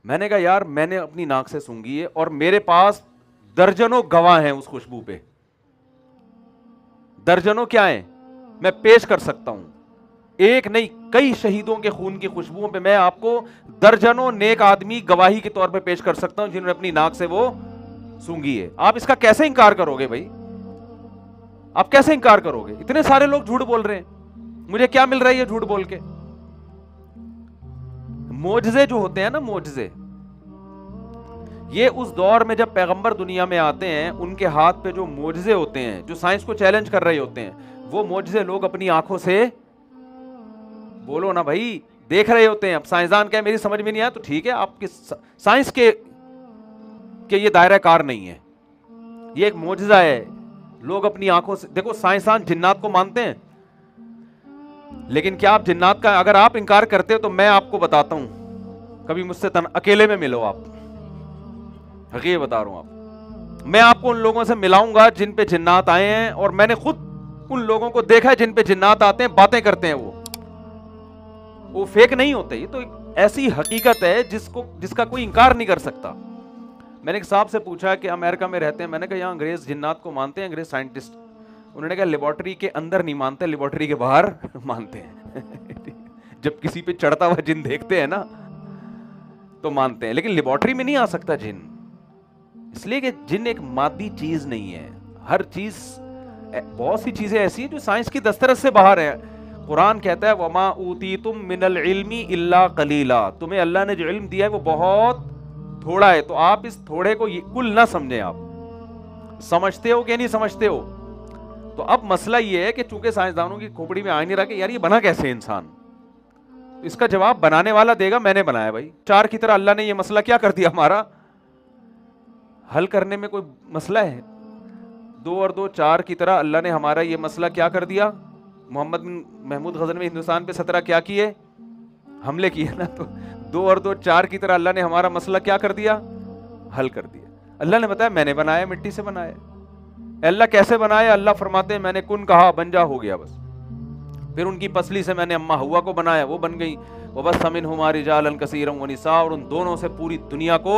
میں نے کہا یار میں نے اپنی ناک سے سونگھی ہے اور میرے پاس درجنوں گواہ ہیں اس خوشبو پہ, درجنوں کیا ہیں, میں پیش کر سکتا ہوں, ایک نہیں کئی شہیدوں کے خون کی خوشبوؤں پہ میں آپ کو درجنوں نیک آدمی گواہی کے طور پہ پیش کر سکتا ہوں جنہوں نے اپنی ناک سے وہ سونگھی ہے. آپ اس کا کیسے انکار کرو گے بھائی, آپ کیسے انکار کرو گے؟ اتنے سارے لوگ جھوٹ بول رہے ہیں, مجھے کیا مل رہا ہے یہ جھوٹ بول کے؟ معجزے جو ہوتے ہیں نا, معجزے, یہ اس دور میں جب پیغمبر دنیا میں آتے ہیں ان کے ہاتھ پہ جو معجزے ہوتے ہیں, جو سائنس کو چیلنج کر رہے ہوتے ہیں, وہ معجزے لوگ اپنی آنکھوں سے, بولو نا بھائی, دیکھ رہے ہوتے ہیں. اب سائنسدان کہے میری سمجھ میں نہیں آیا تو ٹھیک ہے, آپ کی سائنس کے یہ دائرہ کار نہیں ہے, یہ ایک معجزہ ہے. لوگ اپنی آنکھوں سے دیکھو, سائنسدان جنات کو مانتے ہیں, لیکن کیا آپ جنات کا اگر آپ انکار کرتے ہو تو میں آپ کو بتاتا ہوں, کبھی مجھ سے اکیلے میں ملو, آپ حقیقت بتا رہا ہوں, آپ میں آپ کو ان لوگوں سے ملاؤں گا جن پہ جنات آئے ہیں, اور میں نے خود ان لوگوں کو دیکھا ہے جن پہ جنات آتے ہیں, باتیں کرتے ہیں, وہ فیک نہیں ہوتے. یہ تو ایسی حقیقت ہے جس کا کوئی انکار نہیں کر سکتا. میں نے ایک صاحب سے پوچھا کہ امریکہ میں رہتے ہیں, میں نے کہا یہاں انگریز جنات کو مانتے ہیں, انگریز سائنٹسٹ؟ انہوں نے کہا لیبارٹری کے اندر نہیں مانتے, لیبارٹری کے باہر مانتے ہیں. جب کسی پہ چڑھتا ہوا جن دیکھتے ہیں نا تو مانتے ہیں, لیکن لیبارٹری میں نہیں آ سکتا جن, اس لیے کہ جن ایک مادی چیز نہیں ہے. ہر چیز, بہت سی چیزیں ایسی ہیں جو سائنس کی دسترس سے باہر ہیں. قرآن کہتا ہے وما اوتیتم من العلم الا قلیلا, تمہیں اللہ نے جو علم دیا ہے وہ بہت تھوڑا ہے. تو آپ اس تھوڑے کو کل نہ سمجھیں, آپ سمجھتے ہو کہ نہیں سمجھتے ہو. تو اب مسئلہ یہ ہے کہ چونکہ سائنسدانوں کی کھوپڑی میں آ نہیں رہا کہ یار یہ بنا کیسے انسان, اس کا جواب بنانے والا دے گا, میں نے بنایا بھائی. 4 کی طرح اللہ نے یہ مسئلہ کیا کر دیا ہمارا, حل کرنے میں کوئی مسئلہ ہے؟ 2 اور 2 4 کی طرح اللہ نے ہمارا یہ مسئلہ کیا کر دیا. محمد بن محمود غزنوی ہندوستان پہ 17 کیا کیے, حملے کیے نا, تو 2 اور 2 4 کی طرح اللہ نے ہمارا مسئلہ کیا کر دیا, حل کر دیا. اللہ نے بتایا میں نے بنایا, مٹی سے بنایا. اللہ کیسے بنایا؟ اللہ فرماتے ہیں میں نے کن کہا بن جا, ہو گیا بس. پھر ان کی پسلی سے میں نے اماں ہوا کو بنایا, وہ بن گئی. وَبَثَّ مِنْهُمَا رِجَالًا كَثِيرًا وَنِسَاءً, اور ان دونوں سے پوری دنیا کو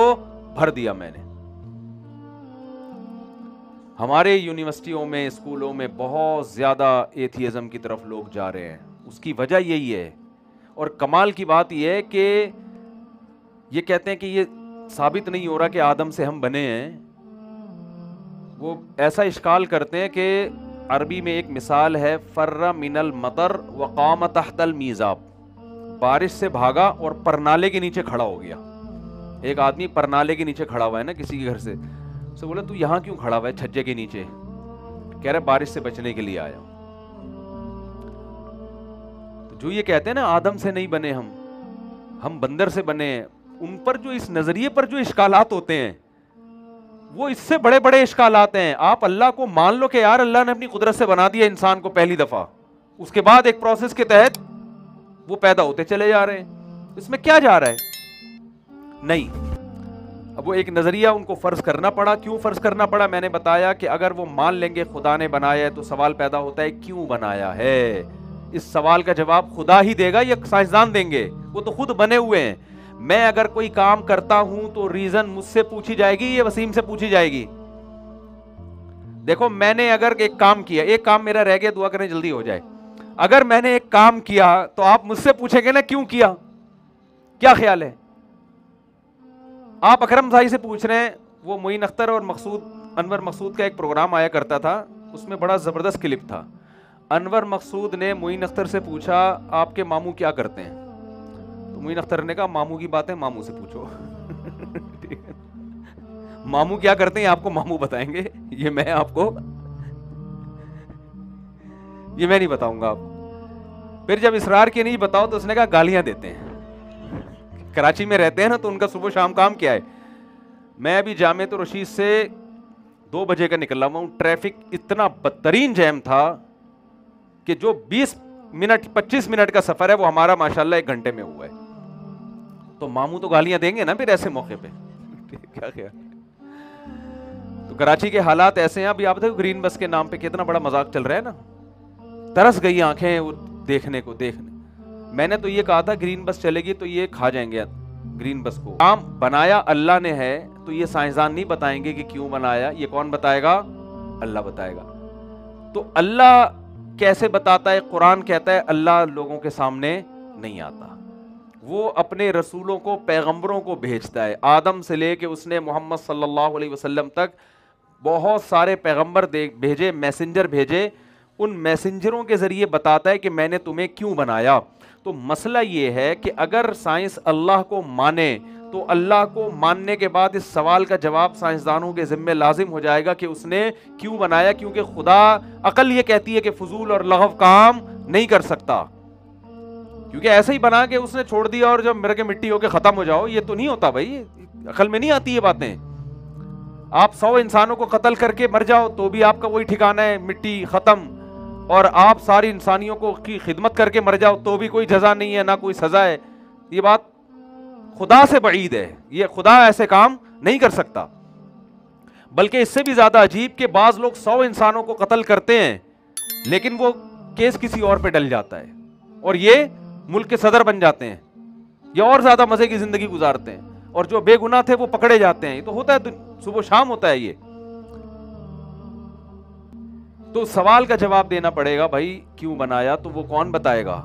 بھر دیا میں نے. ہمارے یونیورسٹیوں میں, اسکولوں میں بہت زیادہ ایتھیزم کی طرف لوگ جا رہے ہیں, اس کی وجہ یہی ہے. اور کمال کی بات یہ ہے کہ یہ کہتے ہیں کہ یہ ثابت نہیں ہو رہا کہ آدم سے ہم بنے ہیں. وہ ایسا اشکال کرتے ہیں کہ عربی میں ایک مثال ہے, فر من المطر وقام تحت المیزاب, بارش سے بھاگا اور پرنالے کے نیچے کھڑا ہو گیا. ایک آدمی پرنالے کے نیچے کھڑا ہوا ہے نا کسی کے گھر سے, اسے بولا تو یہاں کیوں کھڑا ہوا ہے چھجے کے نیچے؟ کہہ رہے بارش سے بچنے کے لیے آیا ہوں. تو جو یہ کہتے ہیں نا آدم سے نہیں بنے ہم بندر سے بنے ہیں, ان پر جو اس نظریے پر جو اشکالات ہوتے ہیں وہ اس سے بڑے بڑے اشکالات ہیں. آپ اللہ کو مان لو کہ یار اللہ نے اپنی قدرت سے بنا دیا انسان کو پہلی دفعہ, اس کے بعد ایک پروسیس کے تحت وہ پیدا ہوتے چلے جا رہے ہیں, اس میں کیا جا رہا ہے؟ نہیں. اب وہ ایک نظریہ ان کو فرض کرنا پڑا. کیوں فرض کرنا پڑا؟ میں نے بتایا کہ اگر وہ مان لیں گے خدا نے بنایا ہے تو سوال پیدا ہوتا ہے کیوں بنایا ہے. اس سوال کا جواب خدا ہی دے گا یا سائنسدان دیں گے؟ وہ تو خود بنے ہوئے ہیں. میں اگر کوئی کام کرتا ہوں تو ریزن مجھ سے پوچھی جائے گی یا وسیم سے پوچھی جائے گی؟ دیکھو میں نے اگر ایک کام کیا, ایک کام میرا رہ گیا, دعا کریں جلدی ہو جائے. اگر میں نے ایک کام کیا تو آپ مجھ سے پوچھیں گے نا کیوں کیا؟ کیا خیال ہے؟ آپ اکرم بھائی سے پوچھ رہے ہیں, وہ معین اختر اور انور مقصود کا ایک پروگرام آیا کرتا تھا, اس میں بڑا زبردست کلپ تھا. انور مقصود نے معین اختر سے پوچھا آپ کے ماموں کیا کرتے ہیں؟ تو معین اختر نے کہا ماموں کی باتیں ماموں سے پوچھو. ماموں کیا کرتے ہیں آپ کو ماموں بتائیں گے, یہ میں نہیں بتاؤں گا آپ. پھر جب اصرار کیا نہیں بتاؤ تو اس نے کہا گالیاں دیتے ہیں. کراچی میں رہتے ہیں نا تو ان کا صبح شام کام کیا ہے. میں ابھی جامع رشید سے 2 بجے کا نکلا ہوا ہوں, ٹریفک اتنا بدترین جیم تھا کہ جو 20 منٹ 25 منٹ کا سفر ہے وہ ہمارا ماشاءاللہ 1 گھنٹے میں ہوا ہے. تو ماموں تو گالیاں دیں گے نا پھر ایسے موقع پہ. کیا خیال؟ تو کراچی کے حالات ایسے ہیں. ابھی آپ دیکھو گرین بس کے نام پہ کتنا بڑا مذاق چل رہا ہے نا, ترس گئی آنکھیں وہ دیکھنے کو. میں نے تو یہ کہا تھا گرین بس چلے گی تو یہ کھا جائیں گے گرین بس کو کام بنایا اللہ نے ہے تو یہ سائنسدان نہیں بتائیں گے کہ کیوں بنایا, یہ کون بتائے گا؟ اللہ بتائے گا. تو اللہ کیسے بتاتا ہے؟ قرآن کہتا ہے اللہ لوگوں کے سامنے نہیں آتا, وہ اپنے رسولوں کو, پیغمبروں کو بھیجتا ہے. آدم سے لے کے اس نے محمد صلی اللہ علیہ وسلم تک بہت سارے پیغمبر بھیجے, میسنجر بھیجے. ان میسنجروں کے ذریعے بتاتا ہے کہ میں نے تمہیں کیوں بنایا. تو مسئلہ یہ ہے کہ اگر سائنس اللہ کو مانے تو اللہ کو ماننے کے بعد اس سوال کا جواب سائنسدانوں کے ذمہ لازم ہو جائے گا کہ اس نے کیوں بنایا, کیونکہ خدا عقل یہ کہتی ہے کہ فضول اور لغو کام نہیں کر سکتا, کیونکہ ایسے ہی بنا کے اس نے چھوڑ دیا اور جب مر کے مٹی ہو کے ختم ہو جاؤ, یہ تو نہیں ہوتا بھائی, عقل میں نہیں آتی یہ باتیں. آپ 100 انسانوں کو قتل کر کے مر جاؤ تو بھی آپ کا وہی ٹھکانہ ہے, مٹی ختم, اور آپ ساری انسانیوں کو کی خدمت کر کے مر جاؤ تو بھی کوئی جزا نہیں ہے, نہ کوئی سزا ہے. یہ بات خدا سے بعید ہے, یہ خدا ایسے کام نہیں کر سکتا. بلکہ اس سے بھی زیادہ عجیب کہ بعض لوگ 100 انسانوں کو قتل کرتے ہیں لیکن وہ کیس کسی اور پہ ڈل جاتا ہے اور یہ ملک کے صدر بن جاتے ہیں, یا اور زیادہ مزے کی زندگی گزارتے ہیں, اور جو بے گناہ تھے وہ پکڑے جاتے ہیں. یہ تو ہوتا ہے, صبح شام ہوتا ہے یہ. تو سوال کا جواب دینا پڑے گا بھائی کیوں بنایا, تو وہ کون بتائے گا؟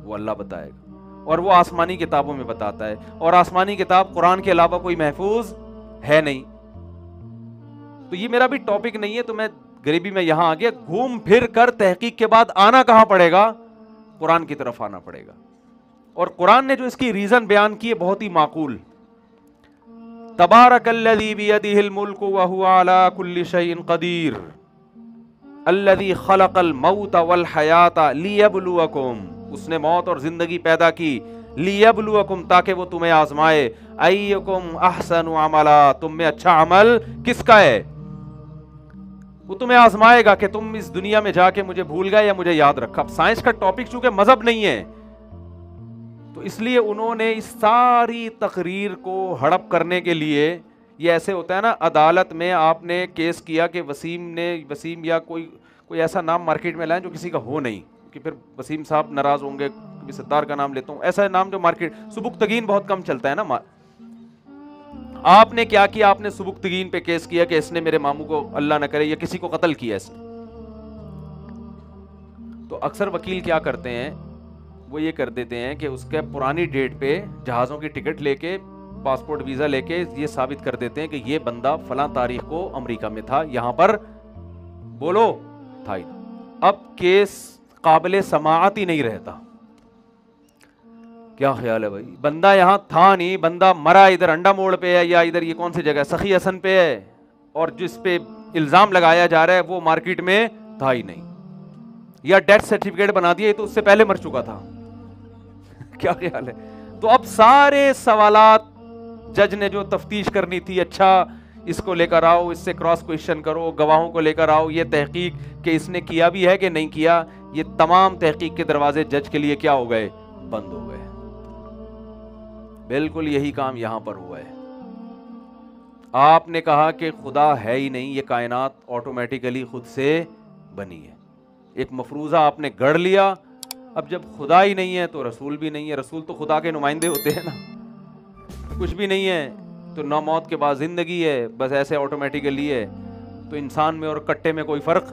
وہ اللہ بتائے گا, اور وہ آسمانی کتابوں میں بتاتا ہے, اور آسمانی کتاب قرآن کے علاوہ کوئی محفوظ ہے نہیں. تو یہ میرا بھی ٹاپک نہیں ہے, تو میں غریبی میں یہاں آ گیا. گھوم پھر کر تحقیق کے بعد آنا کہاں پڑے گا؟ قرآن کی طرف آنا پڑے گا. اور قرآن نے جو اس کی ریزن بیان کی ہے بہت ہی معقول. تبارک الذی بیدہ الملک وہو علی کل شیء قدیر الذی خلق الموت والحیات لیبلوکم, اس نے موت اور زندگی پیدا کی, لیبلوکم تاکہ وہ تمہیں آزمائے, ایکم احسن عملا, تم میں اچھا عمل کس کا ہے. وہ تمہیں آزمائے گا کہ تم اس دنیا میں جا کے مجھے بھول گئے یا مجھے یاد رکھا. اب سائنس کا ٹاپک چونکہ مذہب نہیں ہے تو اس لیے انہوں نے اس ساری تقریر کو ہڑپ کرنے کے لیے, یہ ایسے ہوتا ہے نا عدالت میں آپ نے کیس کیا کہ وسیم یا کوئی ایسا نام مارکیٹ میں لائیں جو کسی کا ہو نہیں, کہ پھر وسیم صاحب ناراض ہوں گے, کبھی ستار کا نام لیتا ہوں, ایسا نام جو مارکیٹ, سبکتگین بہت کم چلتا ہے نا. آپ نے کیا کیا, آپ نے سبکتگین پہ کیس کیا کہ اس نے میرے ماموں کو اللہ نہ کرے یا کسی کو قتل کیا اس نے. تو اکثر وکیل کیا کرتے ہیں, وہ یہ کر دیتے ہیں کہ اس کے پرانی ڈیٹ پہ جہازوں کی ٹکٹ لے کے, پاسپورٹ ویزا لے کے یہ ثابت کر دیتے ہیں کہ یہ بندہ فلاں تاریخ کو امریکہ میں تھا, یہاں پر بولو تھا ہی. اب کیس قابل سماعت ہی نہیں رہتا. کیا خیال ہے بھائی, بندہ یہاں تھا نہیں, بندہ مرا ادھر انڈا موڑ پہ ہے, یا ادھر یہ کون سی جگہ سخی حسن پہ ہے, اور جس پہ الزام لگایا جا رہا ہے وہ مارکیٹ میں تھا ہی نہیں, یا ڈیتھ سرٹیفکیٹ بنا دیا, تو اس سے پہلے مر چکا تھا. کیا خیال ہے. تو اب سارے سوالات جج نے جو تفتیش کرنی تھی, اچھا اس کو لے کر آؤ, اس سے کراس کویشچن کرو, گواہوں کو لے کر آؤ, یہ تحقیق کہ اس نے کیا بھی ہے کہ نہیں کیا, یہ تمام تحقیق کے دروازے جج کے لیے کیا ہو گئے؟ بند ہو گئے. بالکل یہی کام یہاں پر ہوا ہے. آپ نے کہا کہ خدا ہے ہی نہیں, یہ کائنات آٹومیٹیکلی خود سے بنی ہے, ایک مفروضہ آپ نے گڑھ لیا. اب جب خدا ہی نہیں ہے تو رسول بھی نہیں ہے, رسول تو خدا کے نمائندے ہوتے ہیں نا. کچھ بھی نہیں ہے تو نہ موت کے بعد زندگی ہے, بس ایسے آٹومیٹیکلی ہے. تو انسان میں اور کٹے میں کوئی فرق